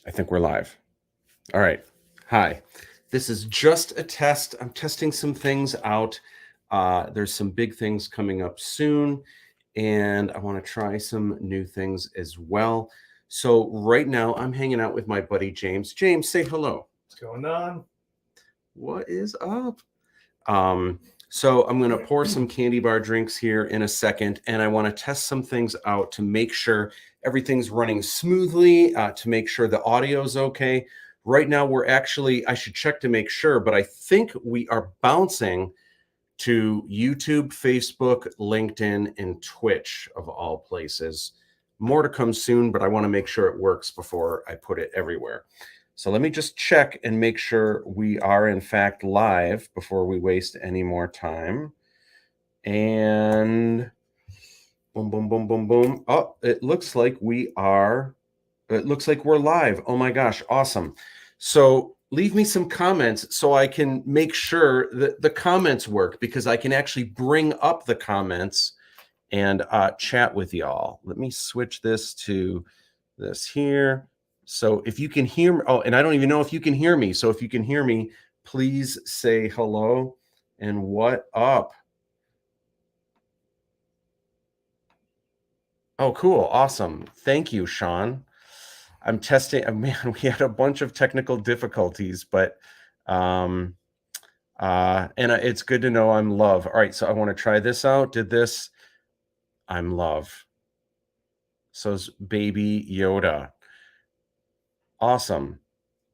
I think we're live. All right. Hi. This is just a test. I'm testing some things out. There's some big things coming up soon, and I want to try some new things as well. So right now I'm hanging out with my buddy James. James, say hello. What's going on? What is up? So I'm going to pour some candy bar drinks here in a second, and I want to test some things out to make sure everything's running smoothly, to make sure the audio is okay. Right now, I should check to make sure, but I think we are bouncing to YouTube, Facebook, LinkedIn, and Twitch of all places. More to come soon, but I want to make sure it works before I put it everywhere. So let me just check and make sure we are in fact live before we waste any more time. And boom, boom, boom, boom, boom. Oh, it looks like we're live. Oh my gosh, awesome. So leave me some comments so I can make sure that the comments work, because I can actually bring up the comments and chat with y'all. Let me switch this to this here. So if you can hear me, and I don't even know if you can hear me. So if you can hear me, please say hello and what up. Oh, cool. Awesome. Thank you, Sean. I'm testing. Man, we had a bunch of technical difficulties, but and it's good to know I'm love. All right, so I want to try this out. I'm love. So's baby Yoda. Awesome.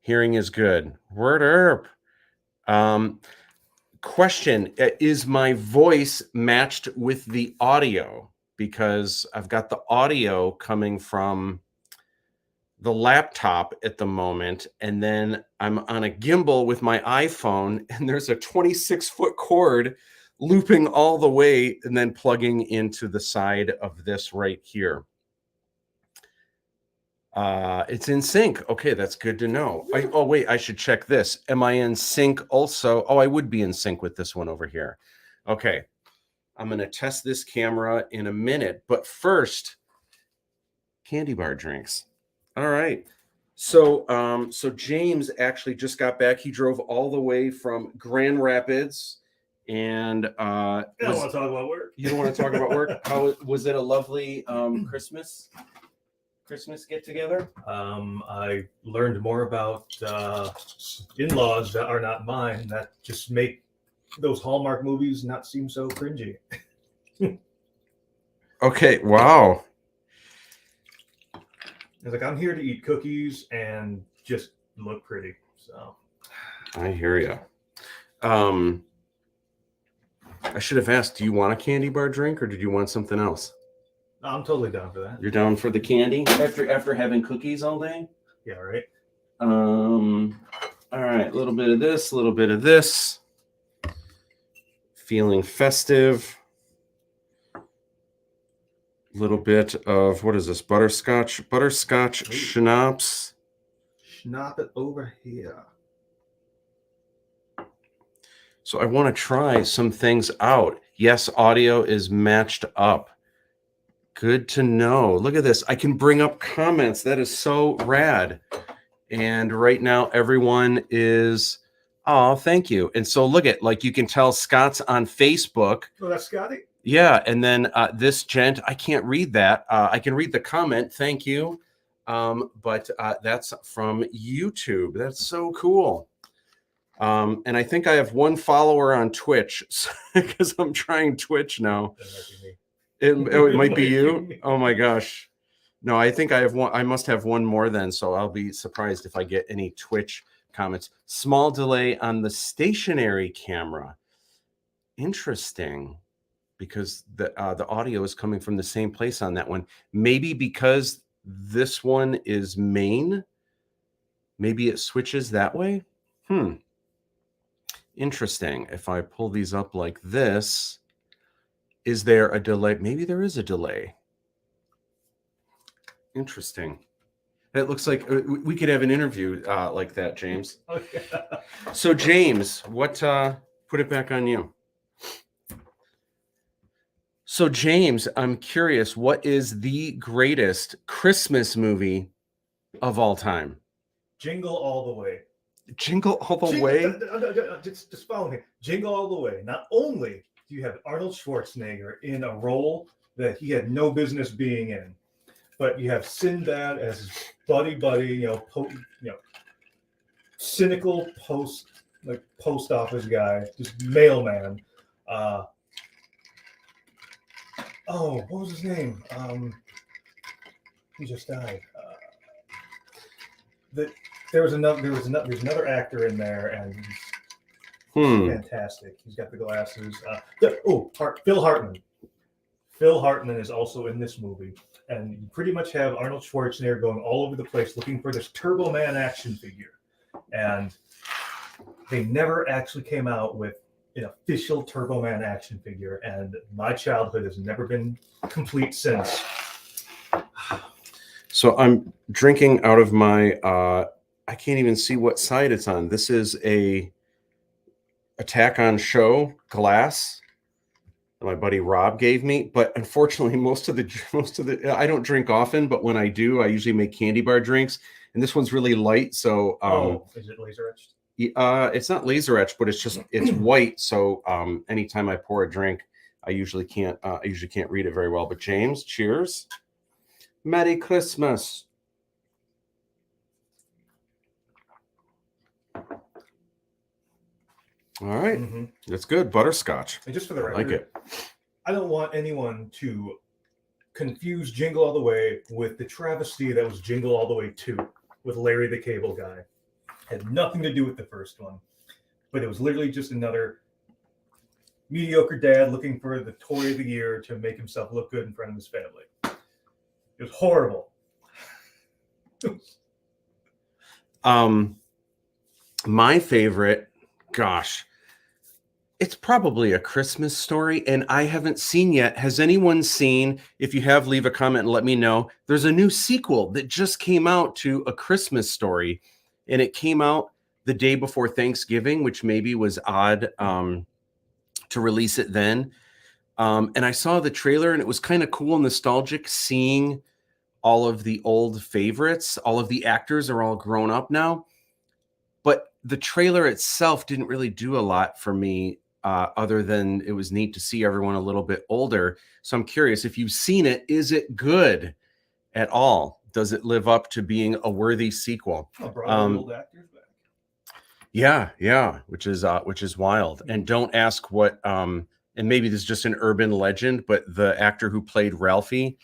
Hearing is good. Word herb. Question, is my voice matched with the audio? Because I've got the audio coming from the laptop at the moment, and then I'm on a gimbal with my iPhone, and there's a 26-foot cord looping all the way and then plugging into the side of this right here. It's in sync. Okay, that's good to know. Wait, I should check this. Am I in sync also? Oh, I would be in sync with this one over here. Okay, I'm going to test this camera in a minute, but first, candy bar drinks. All right. So James actually just got back. He drove all the way from Grand Rapids, and I don't want to talk about work. You don't want to talk about work? How was it? A lovely Christmas get together? I learned more about in-laws that are not mine, that just make those Hallmark movies not seem so cringy. Okay, wow. It's like, I'm here to eat cookies and just look pretty. So I hear you. I should have asked, do you want a candy bar drink or did you want something else? I'm totally down for that. You're down for the candy after having cookies all day? Yeah, right. All right, a little bit of this, a little bit of this. Feeling festive. A little bit of, what is this? Butterscotch schnapps. Schnapp it over here. So I want to try some things out. Yes, audio is matched up. Good to know. Look at this. I can bring up comments. That is so rad. And right now, everyone is, oh, thank you. And so look at, like, you can tell Scott's on Facebook. Oh, that's Scotty? Yeah. And then this gent, I can't read that. I can read the comment. Thank you. But that's from YouTube. That's so cool. And I think I have one follower on Twitch because I'm trying Twitch now. It might be you. Oh my gosh. No, I think I have one. I must have one more then. So I'll be surprised if I get any Twitch comments. Small delay on the stationary camera. Interesting, because the audio is coming from the same place on that one. Maybe because this one is main. Maybe it switches that way. Interesting. If I pull these up like this, is there a delay? Maybe there is a delay. Interesting. It looks like we could have an interview like that, James. Okay. So James, what, put it back on you. So James, I'm curious, what is the greatest Christmas movie of all time? Jingle All the Way. Jingle All the Jingle, Way? just follow me. Jingle All the Way. Not only do you have Arnold Schwarzenegger in a role that he had no business being in, but you have Sinbad as his buddy, cynical post office guy, just mailman. What was his name? He just died. There's another actor in there, and he's fantastic. He's got the glasses. Phil Hartman. Phil Hartman is also in this movie, and you pretty much have Arnold Schwarzenegger going all over the place looking for this Turbo Man action figure, and they never actually came out with an official Turbo Man action figure, and my childhood has never been complete since. So I'm drinking out of my, I can't even see what side it's on. This is a Attack on Show glass that my buddy Rob gave me. But unfortunately, most of the, I don't drink often, but when I do, I usually make candy bar drinks. And this one's really light. So, is it laser etched? It's not laser etched, but it's white. So, anytime I pour a drink, I usually can't read it very well. But James, cheers. Merry Christmas. All right. That's good. Butterscotch. And just for the record, I like it. I don't want anyone to confuse Jingle All the Way with the travesty that was Jingle All the Way 2 with Larry the Cable Guy. Had nothing to do with the first one, but it was literally just another mediocre dad looking for the toy of the year to make himself look good in front of his family. It was horrible. My favorite, gosh, it's probably A Christmas Story, and I haven't seen yet. Has anyone seen? If you have, leave a comment and let me know. There's a new sequel that just came out to A Christmas Story, and it came out the day before Thanksgiving, which maybe was odd to release it then. And I saw the trailer, and it was kind of cool and nostalgic seeing all of the old favorites. All of the actors are all grown up now. But the trailer itself didn't really do a lot for me, other than it was neat to see everyone a little bit older. So I'm curious, if you've seen it, is it good at all? Does it live up to being a worthy sequel? Old actors back. Yeah, which is wild. And don't ask what, and maybe this is just an urban legend, but the actor who played Ralphie,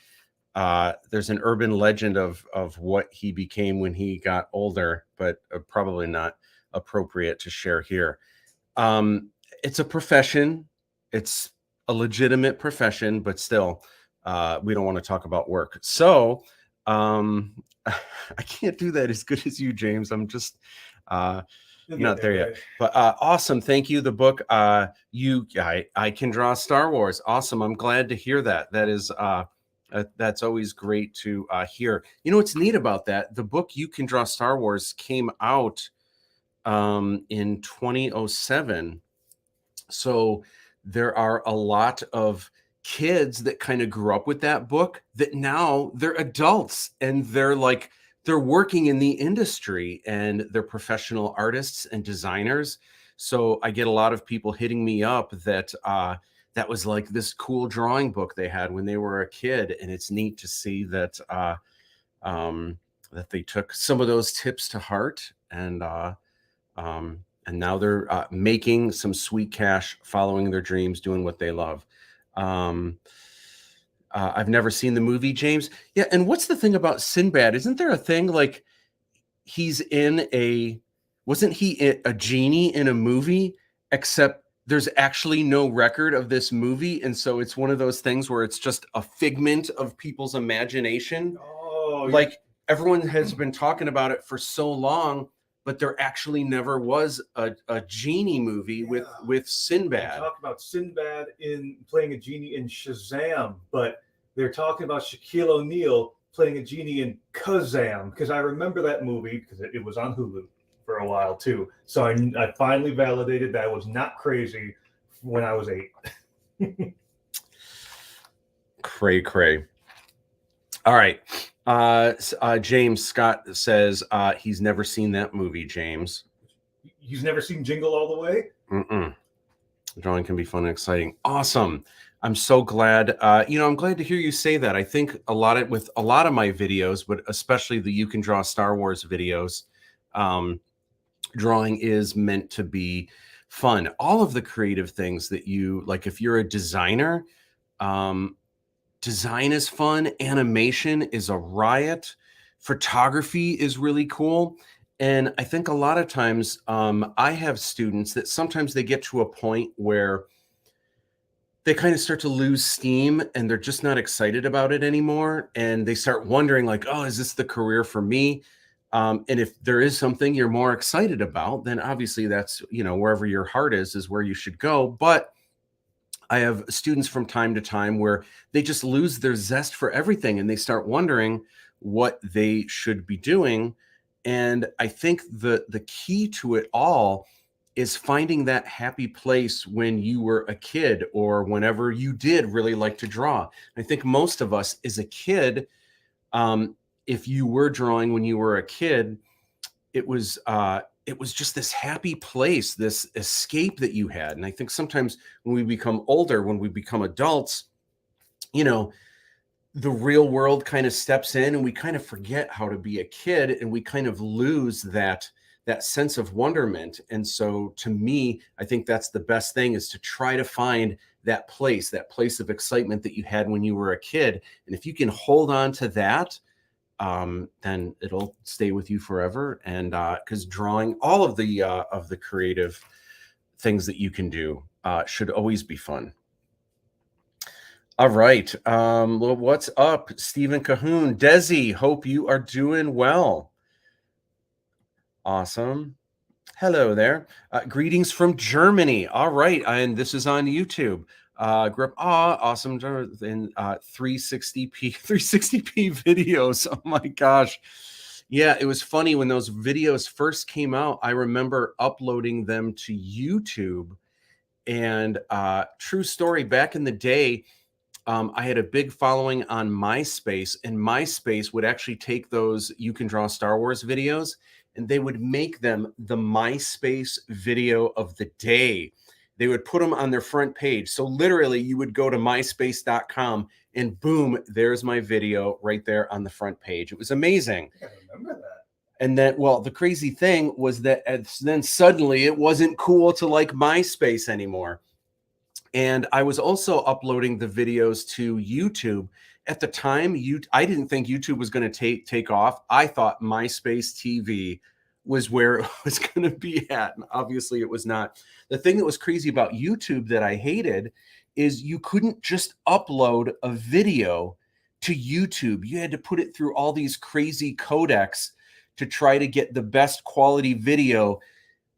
there's an urban legend of what he became when he got older, but probably not appropriate to share here. It's a profession. It's a legitimate profession, but still, we don't want to talk about work. So I can't do that as good as you, James. I'm just not there yet. But awesome. Thank you. The book, I Can Draw Star Wars. Awesome. I'm glad to hear that. That is that's always great to hear. You know what's neat about that? The book You Can Draw Star Wars came out in 2007. So there are a lot of kids that kind of grew up with that book that now they're adults and they're working in the industry and they're professional artists and designers. So I get a lot of people hitting me up that that was like this cool drawing book they had when they were a kid. And it's neat to see that that they took some of those tips to heart, and now they're making some sweet cash, following their dreams, doing what they love. I've never seen the movie, James. Yeah, and what's the thing about Sinbad? Isn't there a thing like wasn't he a genie in a movie, except there's actually no record of this movie, and so it's one of those things where it's just a figment of people's imagination. Like everyone has been talking about it for so long, but there actually never was a genie movie with Sinbad. They talk about Sinbad playing a genie in Shazam, but they're talking about Shaquille O'Neal playing a genie in Kazam, because I remember that movie because it was on Hulu for a while too. So I finally validated that I was not crazy when I was 8. Cray. All right. James Scott says he's never seen that movie, James. He's never seen Jingle All the Way? Mm-mm. Drawing can be fun and exciting. Awesome. I'm so glad. I'm glad to hear you say that. I think with a lot of my videos, but especially the You Can Draw Star Wars videos, drawing is meant to be fun. All of the creative things that you like, if you're a designer, design is fun. Animation is a riot. Photography is really cool. And I think a lot of times I have students that sometimes they get to a point where they kind of start to lose steam and they're just not excited about it anymore. And they start wondering like, oh, is this the career for me? And if there is something you're more excited about, then obviously that's, wherever your heart is where you should go. But I have students from time to time where they just lose their zest for everything and they start wondering what they should be doing. And I think the key to it all is finding that happy place when you were a kid or whenever you did really like to draw. I think most of us as a kid, if you were drawing when you were a kid, it was just this happy place, this escape that you had. And I think sometimes when we become older, when we become adults, the real world kind of steps in and we kind of forget how to be a kid and we kind of lose that sense of wonderment. And so to me, I think that's the best thing, is to try to find that place of excitement that you had when you were a kid. And if you can hold on to that, then it'll stay with you forever. And because drawing, all of the creative things that you can do should always be fun. All right. Well, what's up, Stephen Cahoon? Desi, hope you are doing well. Awesome. Hello there. Greetings from Germany. All right. And this is on YouTube. Grew up, awesome. In 360p, 360p videos. Oh my gosh. Yeah, it was funny when those videos first came out. I remember uploading them to YouTube. And true story, back in the day, I had a big following on MySpace, and MySpace would actually take those You Can Draw Star Wars videos and they would make them the MySpace video of the day. They would put them on their front page. So literally you would go to myspace.com and boom, there's my video right there on the front page. It was amazing. I remember that. And then, well, the crazy thing was that then suddenly it wasn't cool to like MySpace anymore. And I was also uploading the videos to YouTube. At the time, I didn't think YouTube was going to take off. I thought MySpace TV was where it was going to be at. And obviously it was not. The thing that was crazy about YouTube that I hated is you couldn't just upload a video to YouTube. You had to put it through all these crazy codecs to try to get the best quality video,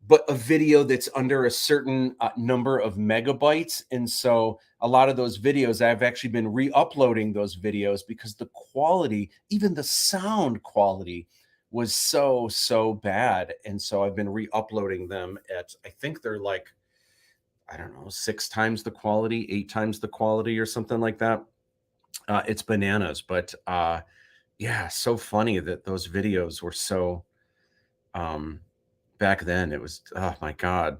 but a video that's under a certain number of megabytes. And so a lot of those videos, I've actually been re-uploading those videos because the quality, even the sound quality, was so bad. And so I've been re-uploading them at, I think they're like, I don't know, 6 times the quality, 8 times the quality or something like that. It's bananas. But yeah, so funny that those videos were so back then. It was, oh my God,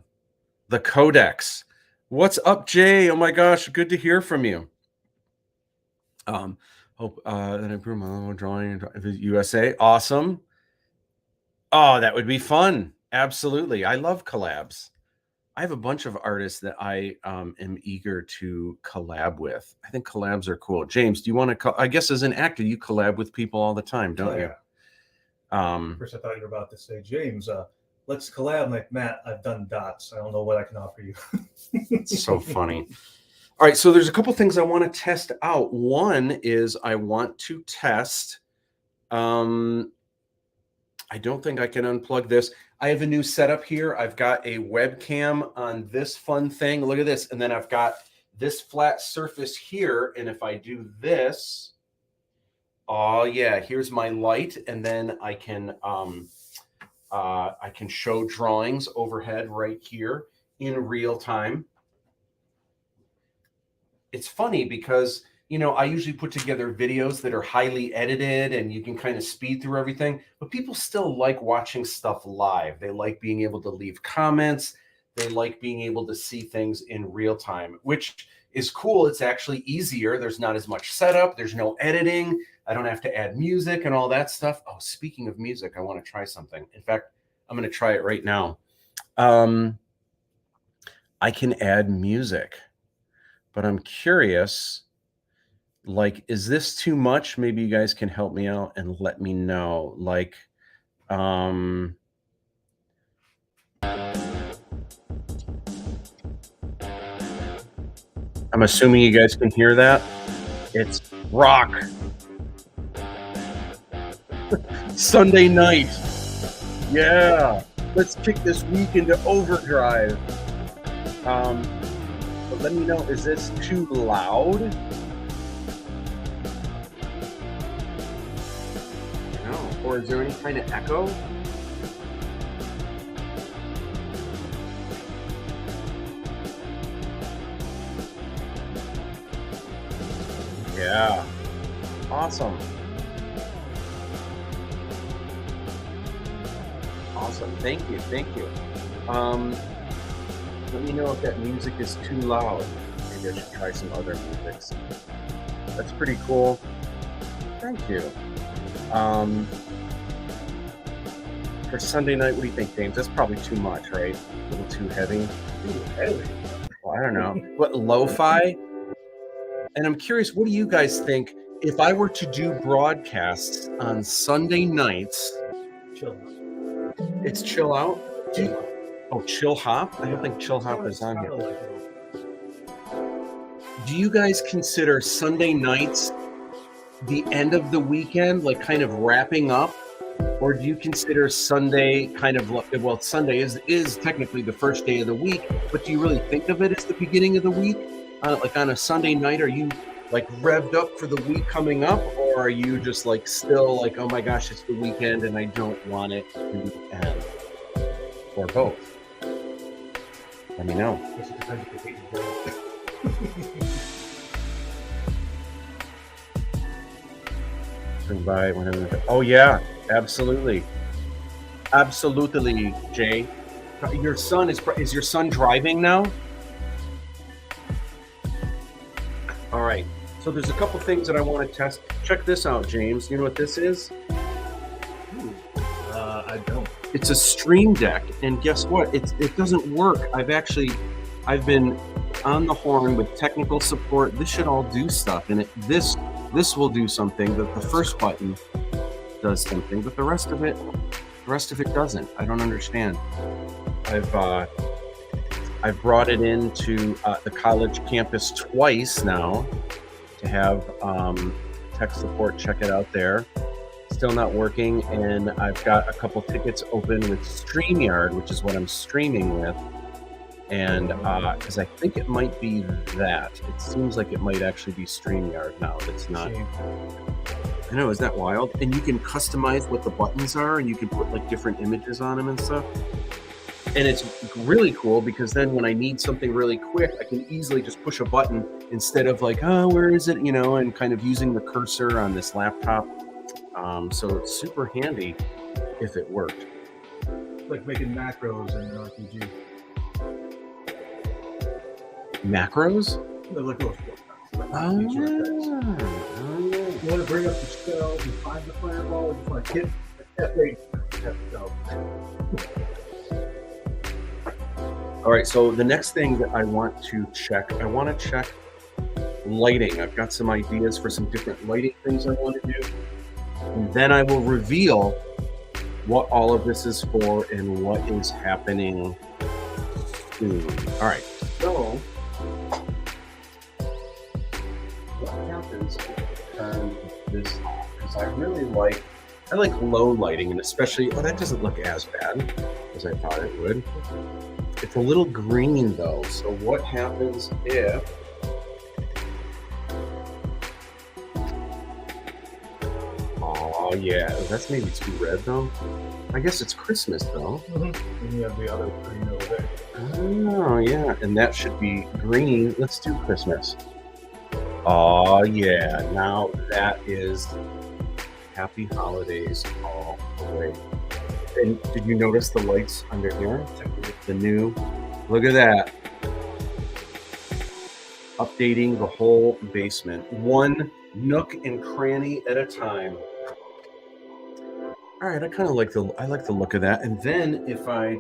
the codex. What's up, Jay? Oh my gosh, good to hear from you. Hope that I improve my level drawing USA. Awesome. Oh, that would be fun. Absolutely. I love collabs. I have a bunch of artists that I am eager to collab with. I think collabs are cool. James, do you want to? I guess as an actor, you collab with people all the time, don't you? First, I thought you were about to say, James, let's collab. I'm like, Matt, I've done dots. I don't know what I can offer you. It's so funny. All right, so there's a couple things I want to test out. One is I want to test. I don't think I can unplug this. I have a new setup here. I've got a webcam on this fun thing. Look at this. And then I've got this flat surface here. And if I do this, oh yeah, here's my light. And then I can show drawings overhead right here in real time. It's funny because, you know, I usually put together videos that are highly edited and you can kind of speed through everything, but people still like watching stuff live. They like being able to leave comments. They like being able to see things in real time, which is cool. It's actually easier. There's not as much setup. There's no editing. I don't have to add music and all that stuff. Oh, speaking of music, I want to try something. In fact, I'm going to try it right now. I can add music, but I'm curious, like, is this too much? Maybe you guys can help me out and let me know. Like, I'm assuming you guys can hear that. It's rock. Sunday night. Yeah. Let's kick this week into overdrive. But let me know, is this too loud? No. Or is there any kind of echo? Yeah. Awesome. Awesome. Thank you. Thank you. Let me know if that music is too loud. Maybe I should try some other music. That's pretty cool. Thank you. For Sunday night, what do you think, James? That's probably too much, right? A little too heavy. Too heavy. Well, I don't know. What, lo-fi? And I'm curious, what do you guys think if I were to do broadcasts on Sunday nights? Chill. It's chill out? Oh, chill hop? I don't think chill hop is on here. Do you guys consider Sunday nights the end of the weekend, like kind of wrapping up? Or do you consider Sunday kind of like, well, Sunday is technically the first day of the week, but do you really think of it as the beginning of the week? Like on a Sunday night, are you like revved up for the week coming up? Or are you just like still like, oh my gosh, it's the weekend and I don't want it to end? Or both? Let me know. Swing by whenever. Oh yeah, absolutely, absolutely, Jay. Your son is your son driving now? All right. So there's a couple things that I want to test. Check this out, James. You know what this is? I don't. It's a Stream Deck, and guess what? It doesn't work. I've been on the horn with technical support. This should all do stuff, and this will do something. The first button does something, but the rest of it doesn't. I don't understand. I've brought it into the college campus twice now to have tech support check it out there. Still not working, and I've got a couple tickets open with StreamYard, which is what I'm streaming with, and because I think it might be that. It seems like it might actually be StreamYard now. It's not. I know, is that wild? And you can customize what the buttons are, and you can put like different images on them and stuff. And it's really cool because then when I need something really quick, I can easily just push a button instead of like, oh, where is it? You know, and kind of using the cursor on this laptop. So it's super handy if it worked. It's like making macros in an RPG. Macros? They're like those. Oh, yeah. You want to bring up the spell, you find the fireball, you want to hit F8. All right, so the next thing that I want to check lighting. I've got some ideas for some different lighting things I want to do. And then I will reveal what all of this is for and what is happening soon. All right, so what happens if I turn this off? Because I like low lighting, and especially, oh, that doesn't look as bad as I thought it would. It's a little green though, so what happens if oh yeah, that's maybe too red though. I guess it's Christmas though. Mm-hmm. And you have the other green over there. Oh yeah, and that should be green. Let's do Christmas. Oh yeah, now that is happy holidays all the way. And did you notice the lights under here? The new, look at that. Updating the whole basement, one nook and cranny at a time. All right, I kind of like I like the look of that. And then if I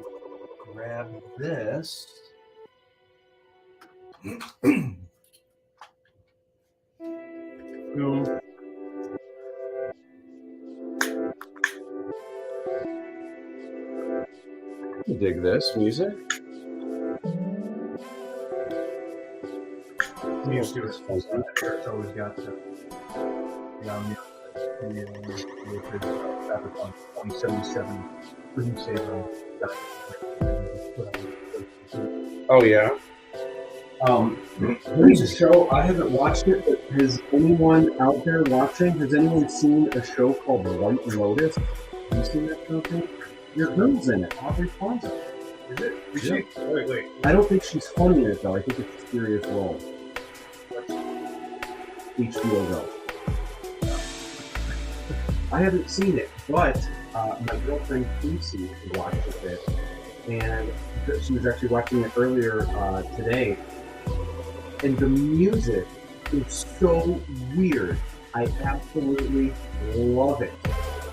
grab this, boom. I dig this music. I'm used to it. It's always got the Cyberpunk 2077 screensaver. Oh yeah. There's a show I haven't watched it, but has anyone out there watching? Has anyone seen a show called White Lotus? Have you seen that show? Your girl's in it, Aubrey Plaza. Is it? Is Yeah. she? Wait. I don't think she's funny in it though. I think it's a serious role. HBO Go. I haven't seen it, but my girlfriend Casey watched it, and she was actually watching it earlier today. And the music is so weird. I absolutely love it.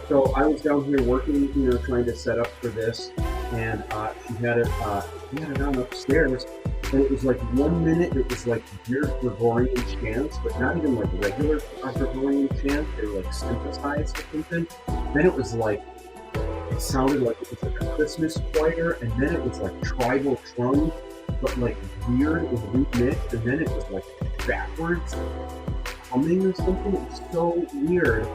So I was down here working, trying to set up for this, and she had it on upstairs, and it was like 1 minute it was like weird Gregorian chants, but not even like regular Gregorian chants. They were like synthesized or something. Then it was like, it sounded like it was like a Christmas choir, and then it was like tribal drums, but like weird and remixed, and then it was like backwards humming or something. It was so weird,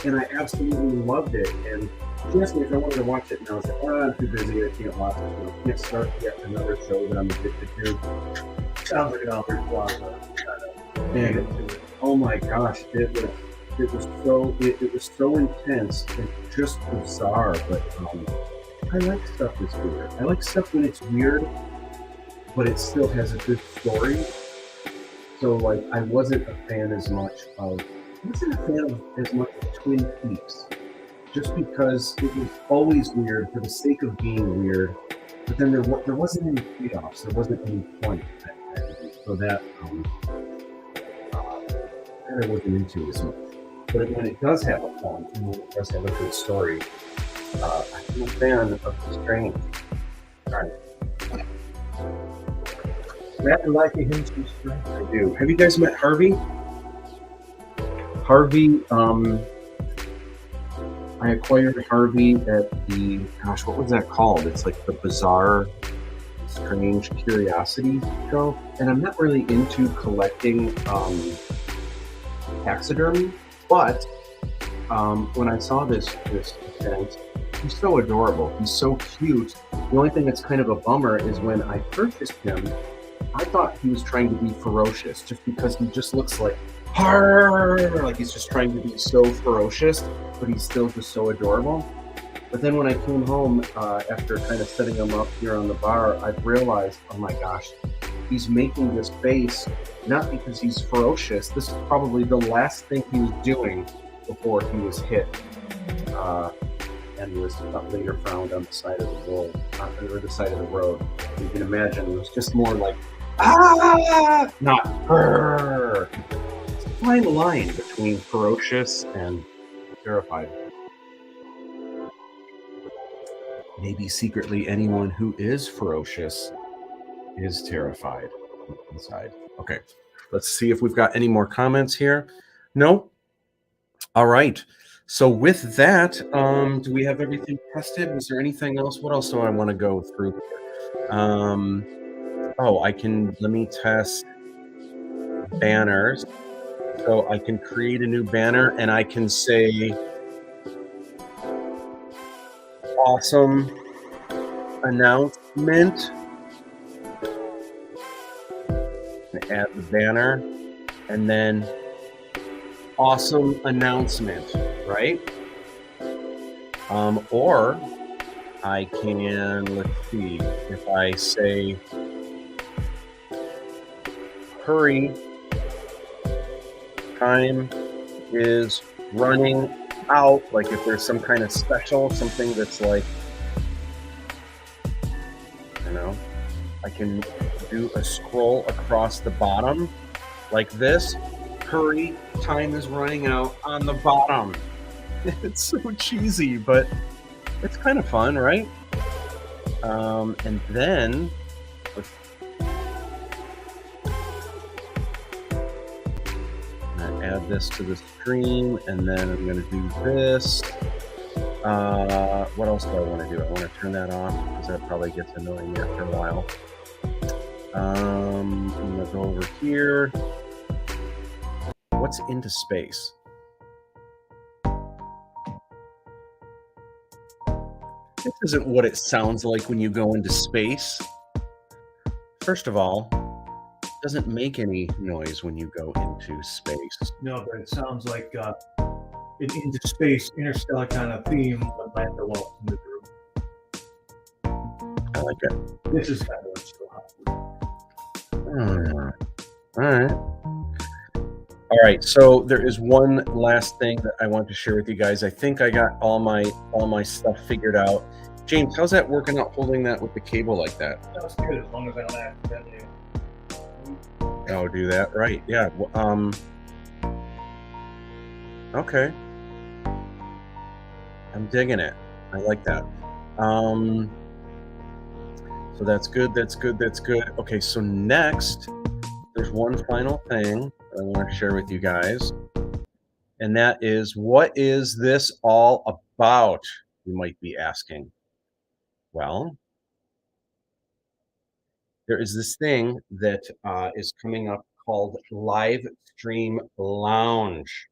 and I absolutely loved it. And she asked me if I wanted to watch it, and I was like, "Oh, I'm too busy. I can't watch it. I can't start yet another show that I'm addicted to." Sounds like an Aubrey Plaza kind of. Oh my gosh, it was so intense and just bizarre. But I like stuff that's weird. I like stuff when it's weird, but it still has a good story. So like, I wasn't a fan as much of Twin Peaks, just because it was always weird for the sake of being weird. But then there wasn't any payoffs. There wasn't any point. So that I wasn't into as much. But when it does have a point, and when it does have a good story, I'm a fan of the Strange. Right. That like a hint to strength. I do. Have you guys met Harvey? Harvey, I acquired Harvey at the, gosh, what was that called? It's like the Bizarre, Strange Curiosity show. And I'm not really into collecting taxidermy, but when I saw this event, he's so adorable. He's so cute. The only thing that's kind of a bummer is when I purchased him, I thought he was trying to be ferocious, just because he just looks like like he's just trying to be so ferocious, but he's still just so adorable. But then when I came home after kind of setting him up here on the bar, I realized, oh my gosh, he's making this face not because he's ferocious. This is probably the last thing he was doing before he was hit and was later found on the side of the road, or the side of the road. You can imagine it was just more like not brrr. It's a fine line between ferocious and terrified. Maybe secretly anyone who is ferocious is terrified inside. Okay, let's see if we've got any more comments here. No? All right. So with that, do we have everything tested? Was there anything else? What else do I want to go through here? Let me test banners. So I can create a new banner and I can say awesome announcement. Add the banner and then awesome announcement, right? Or I can, let's see, if I say hurry time is running out, like if there's some kind of special, something that's like, you know, I can do a scroll across the bottom like this. Hurry, time is running out on the bottom. It's so cheesy, but it's kind of fun, right? And then I'm gonna add this to the stream, and then I'm gonna do this. What else do I want to do? I want to turn that off because that probably gets annoying after a while. I'm gonna go over here. What's into space? This isn't what it sounds like when you go into space. First of all, it doesn't make any noise when you go into space. No, but it sounds like an into space, interstellar kind of theme when Lando walks into the room. I like it. This is kind of what's so hot. All right. All right, so there is one last thing that I want to share with you guys. I think I got all my stuff figured out. James, how's that working out, holding that with the cable like that? That's good, as long as I don't accidentally. Oh, do that, right? Yeah. Okay. I'm digging it. I like that. So that's good. That's good. That's good. Okay, so next, there's one final thing I want to share with you guys. And that is, what is this all about? You might be asking. Well, there is this thing that is coming up called Livestream Lounge.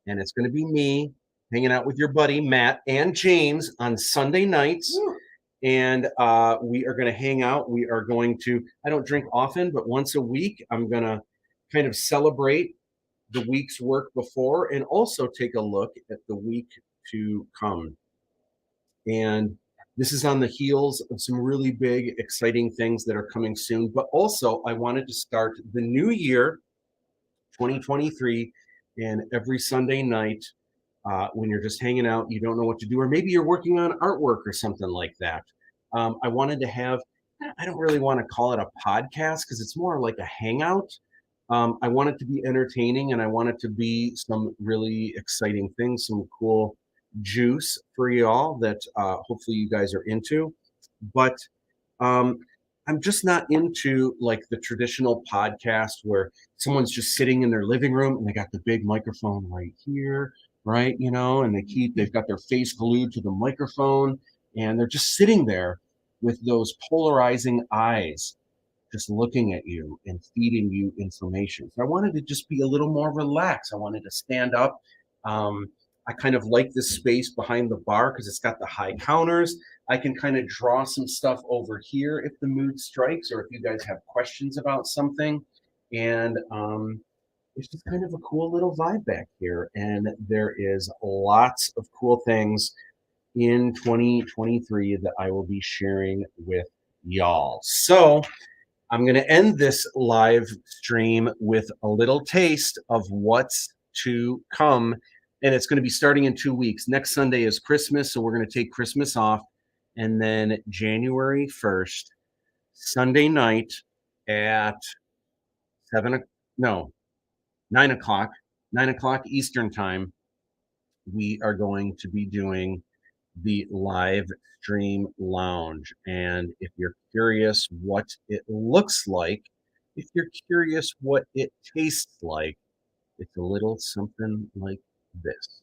And it's going to be me hanging out with your buddy, Matt, and James on Sunday nights. Woo. And we are going to hang out. We are going to, I don't drink often, but once a week, I'm going to kind of celebrate the week's work before and also take a look at the week to come. And this is on the heels of some really big, exciting things that are coming soon. But also, I wanted to start the new year, 2023, and every Sunday night, when you're just hanging out, you don't know what to do, or maybe you're working on artwork or something like that. I wanted to have, I don't really want to call it a podcast because it's more like a hangout. I want it to be entertaining, and I want it to be some really exciting things, some cool juice for y'all that hopefully you guys are into. But I'm just not into like the traditional podcast where someone's just sitting in their living room and they got the big microphone right here, right? You know, and they've got their face glued to the microphone and they're just sitting there with those polarizing eyes, just looking at you and feeding you information. So I wanted to just be a little more relaxed. I wanted to stand up. I kind of like this space behind the bar because it's got the high counters. I can kind of draw some stuff over here if the mood strikes, or if you guys have questions about something. And it's just kind of a cool little vibe back here. And there is lots of cool things in 2023 that I will be sharing with y'all. So I'm going to end this live stream with a little taste of what's to come. And it's going to be starting in 2 weeks. Next Sunday is Christmas, so we're going to take Christmas off. And then January 1st, Sunday night at 9 o'clock Eastern time, we are going to be doing the live stream lounge. And if you're curious what it looks like, if you're curious what it tastes like, it's a little something like this.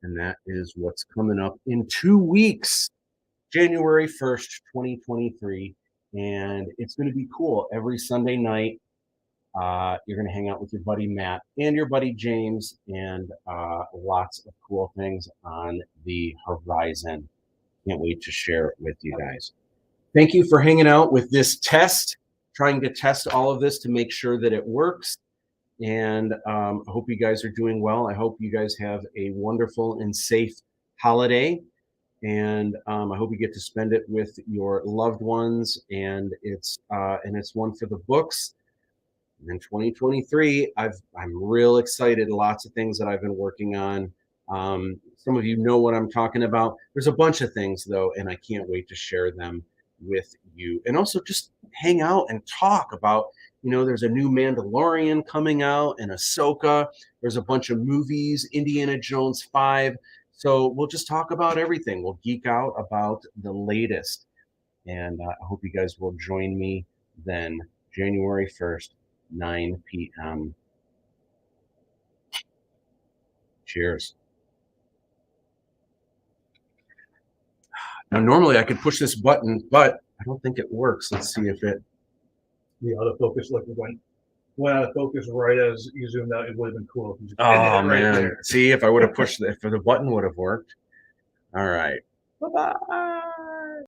And that is what's coming up in 2 weeks, January 1st, 2023. And it's going to be cool. Every Sunday night, you're going to hang out with your buddy Matt and your buddy James, and lots of cool things on the horizon. Can't wait to share it with you guys. Thank you for hanging out with this test trying to test all of this to make sure that it works. And I hope you guys are doing well. I hope you guys have a wonderful and safe holiday. And I hope you get to spend it with your loved ones. And it's one for the books. In 2023, I'm real excited. Lots of things that I've been working on. Some of you know what I'm talking about. There's a bunch of things though, and I can't wait to share them with you. And also just hang out and talk about, there's a new Mandalorian coming out and Ahsoka. There's a bunch of movies, Indiana Jones 5. So we'll just talk about everything. We'll geek out about the latest. And I hope you guys will join me then, January 1st. 9 p.m. Cheers. Now, normally I could push this button, but I don't think it works. Let's see if it. The autofocus, like, went out of focus right as you zoomed out. It would have been cool. If you oh, man. There. See, if I would have pushed if the button would have worked. All right. Bye-bye.